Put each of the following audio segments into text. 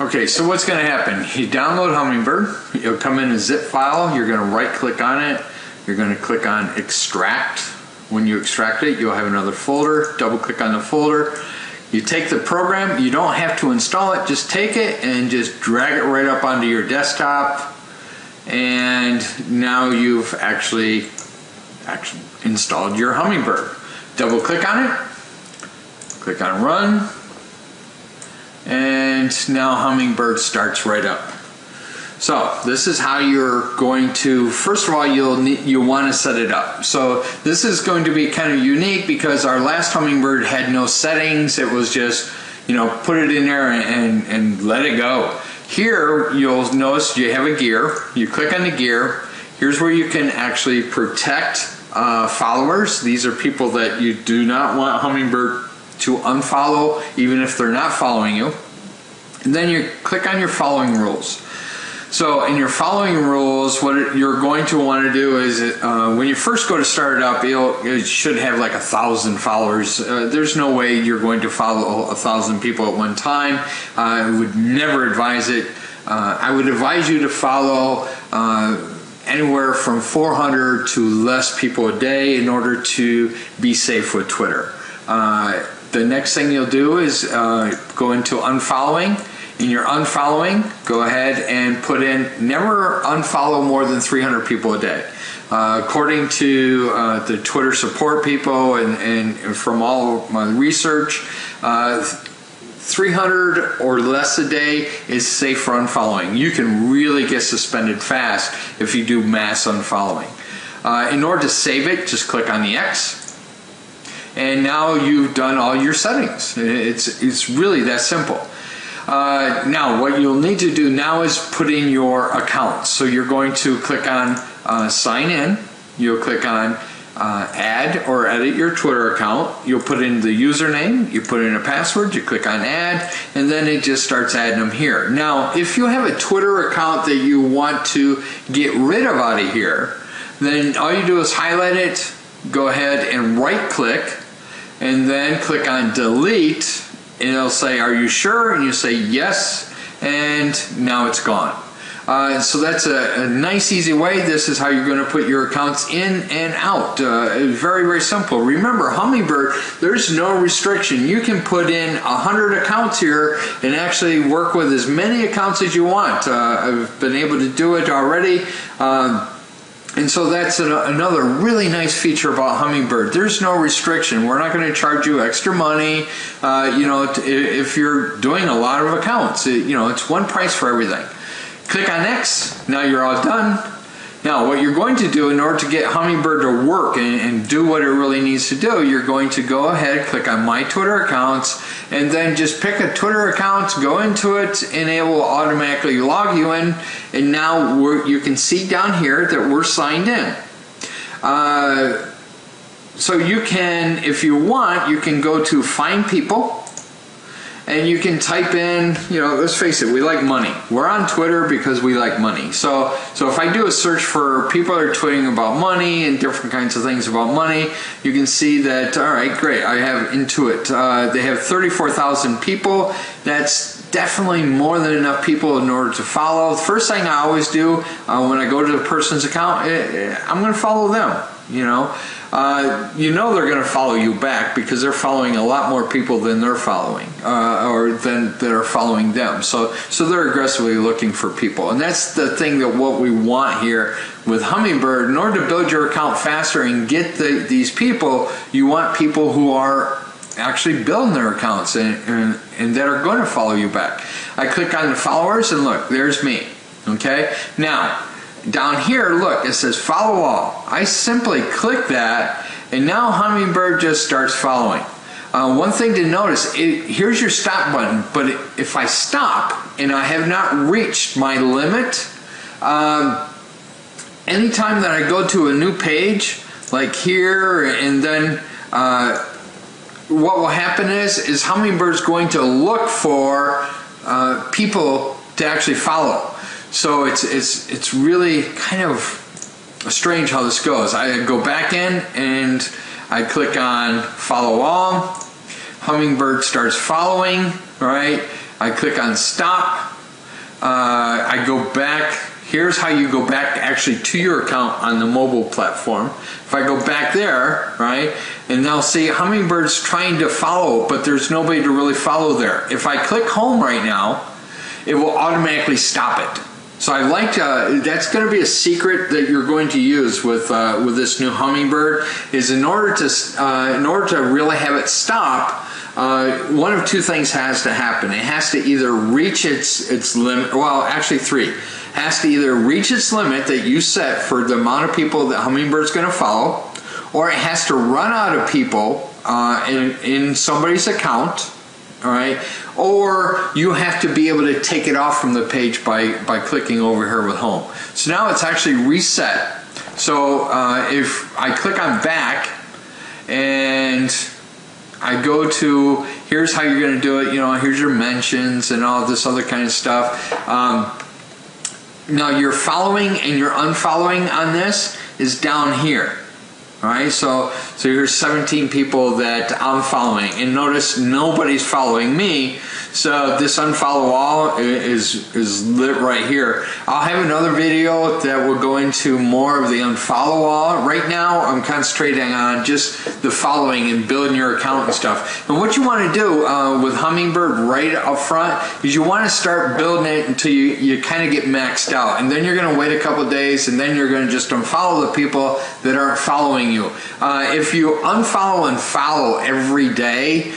Okay, so what's going to happen? You download Hummingbird, it'll come in a zip file, you're going to right click on it, you're going to click on extract. When you extract it, you'll have another folder, double click on the folder. You take the program, you don't have to install it, just take it and just drag it right up onto your desktop, and now you've actually installed your Hummingbird. Double click on it, click on run, and now Hummingbird starts right up. So this is how you're going to, first of all, you'll want to set it up. So this is going to be kind of unique because our last Hummingbird had no settings. It was just, you know, put it in there and let it go. Here you'll notice you have a gear. You click on the gear. Here's where you can actually protect followers. These are people that you do not want Hummingbird to unfollow, even if they're not following you. And then you click on your following rules. So in your following rules, what you're going to want to do is when you first go to start it up, it should have like 1,000 followers. There's no way you're going to follow 1,000 people at one time. I would never advise it. I would advise you to follow anywhere from 400 to less people a day in order to be safe with Twitter. The next thing you'll do is go into unfollowing. In your unfollowing, go ahead and put in never unfollow more than 300 people a day. According to the Twitter support people and from all my research, 300 or less a day is safe for unfollowing. You can really get suspended fast if you do mass unfollowing. In order to save it, just click on the X. And now you've done all your settings. It's really that simple. Now what you'll need to do now is put in your account. So you're going to click on sign in. You'll click on add or edit your Twitter account. You'll put in the username, you put in a password, you click on add, and then it just starts adding them here. Now if you have a Twitter account that you want to get rid of out of here, then all you do is highlight it, go ahead and right click, and then click on delete, and it'll say, are you sure? And you say yes, and now it's gone. So that's a nice easy way. This is how you're going to put your accounts in and out. Very, very simple. Remember, Hummingbird, there's no restriction. You can put in 100 accounts here and actually work with as many accounts as you want. I've been able to do it already. And so that's another really nice feature about Hummingbird. There's no restriction. We're not going to charge you extra money. You know, if you're doing a lot of accounts, you know, it's one price for everything. Click on X. Now you're all done. Now what you're going to do in order to get Hummingbird to work and do what it really needs to do, you're going to go ahead, click on My Twitter Accounts, and then just pick a Twitter account, go into it, and it will automatically log you in. And now you can see down here that we're signed in. So you can, if you want, you can go to Find People, and you can type in, you know, let's face it, we like money. We're on Twitter because we like money. So if I do a search for people that are tweeting about money and different kinds of things about money, you can see that, all right, great, I have Intuit. They have 34,000 people. That's definitely more than enough people in order to follow. The first thing I always do when I go to the person's account, I'm going to follow them, you know. You know they're going to follow you back because they're following a lot more people than they're following, or than that are following them. So they're aggressively looking for people, and that's the thing that what we want here with Hummingbird. In order to build your account faster and get these people, you want people who are actually building their accounts and that are going to follow you back. I click on the followers, and look, there's me. Okay, now. Down here, look, it says follow all. I simply click that, and now Hummingbird just starts following. One thing to notice, here's your stop button, but if I stop and I have not reached my limit, anytime that I go to a new page, like here, and then what will happen is Hummingbird's going to look for people to actually follow. So it's really kind of strange how this goes. I go back in and I click on follow all. Hummingbird starts following, right? I click on stop. I go back. Here's how you go back actually to your account on the mobile platform. If I go back there, right, and now see Hummingbird's trying to follow, but there's nobody to really follow there. If I click home right now, it will automatically stop it. So I like that's going to be a secret that you're going to use with this new Hummingbird. Is in order to really have it stop, one of two things has to happen. It has to either reach its limit. Well, actually three. It has to either reach its limit that you set for the amount of people that Hummingbird's going to follow, or it has to run out of people in somebody's account. All right, or you have to be able to take it off from the page by clicking over here with home. So now it's actually reset. So if I click on back and I go to, here's how you're going to do it, you know, here's your mentions and all this other kind of stuff. Now your following and your unfollowing on this is down here. All right, so here's 17 people that I'm following, and notice nobody's following me. So this unfollow all is lit right here. I'll have another video that will go into more of the unfollow all. Right now, I'm concentrating on just the following and building your account and stuff. And what you want to do with Hummingbird right up front is you want to start building it until you kind of get maxed out, and then you're going to wait a couple days, and then you're going to just unfollow the people that aren't following you. If you unfollow and follow every day,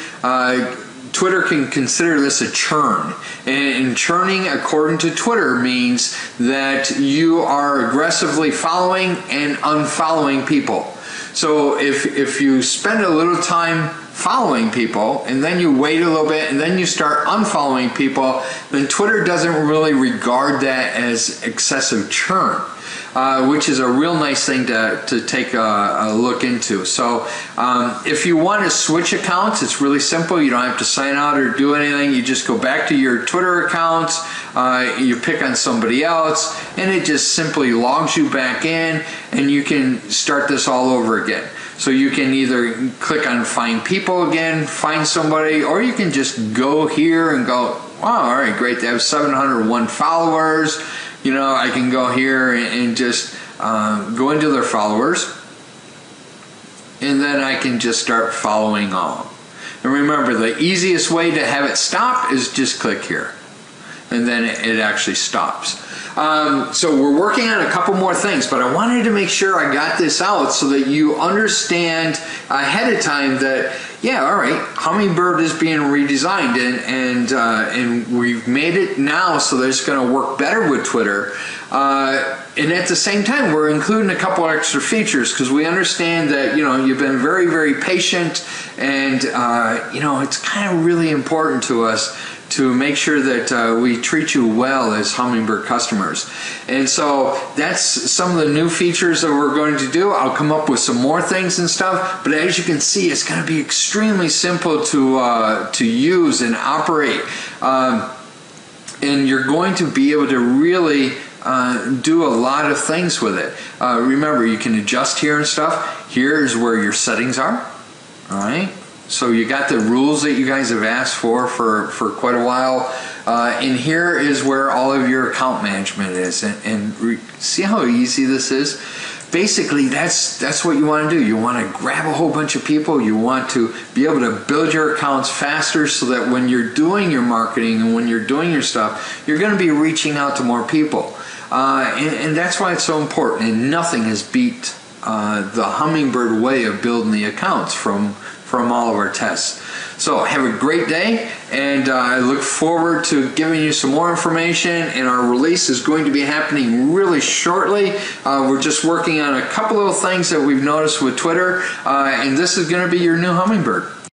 Twitter can consider this a churn. And churning, according to Twitter, means that you are aggressively following and unfollowing people. So if you spend a little time following people and then you wait a little bit and then you start unfollowing people, then Twitter doesn't really regard that as excessive churn. Which is a real nice thing to take a look into. So if you want to switch accounts, it's really simple. You don't have to sign out or do anything. You just go back to your Twitter accounts, you pick on somebody else, and it just simply logs you back in, and you can start this all over again. So you can either click on find people again, find somebody, or you can just go here and go, wow, all right, great, they have 701 followers. You know, I can go here and just go into their followers, and then I can just start following all. And remember, the easiest way to have it stop is just click here, and then it actually stops. So we're working on a couple more things, but I wanted to make sure I got this out so that you understand ahead of time that, yeah, all right, Hummingbird is being redesigned, and we've made it now so that it's going to work better with Twitter. And at the same time, we're including a couple extra features because we understand that, you know, you've been very, very patient, and you know, it's kind of really important to us to make sure that we treat you well as Hummingbird customers. And so that's some of the new features that we're going to do. I'll come up with some more things and stuff, but as you can see, it's going to be extremely simple to use and operate. And you're going to be able to really do a lot of things with it. Remember, you can adjust here and stuff. Here's where your settings are. All right. So you got the rules that you guys have asked for quite a while. And here is where all of your account management is. And see how easy this is? Basically, that's what you want to do. You want to grab a whole bunch of people. You want to be able to build your accounts faster so that when you're doing your marketing and when you're doing your stuff, you're going to be reaching out to more people. And that's why it's so important. And nothing has beat the Hummingbird way of building the accounts from all of our tests. So have a great day, and I look forward to giving you some more information, and our release is going to be happening really shortly. We're just working on a couple little things that we've noticed with Twitter, and this is going to be your new Hummingbird.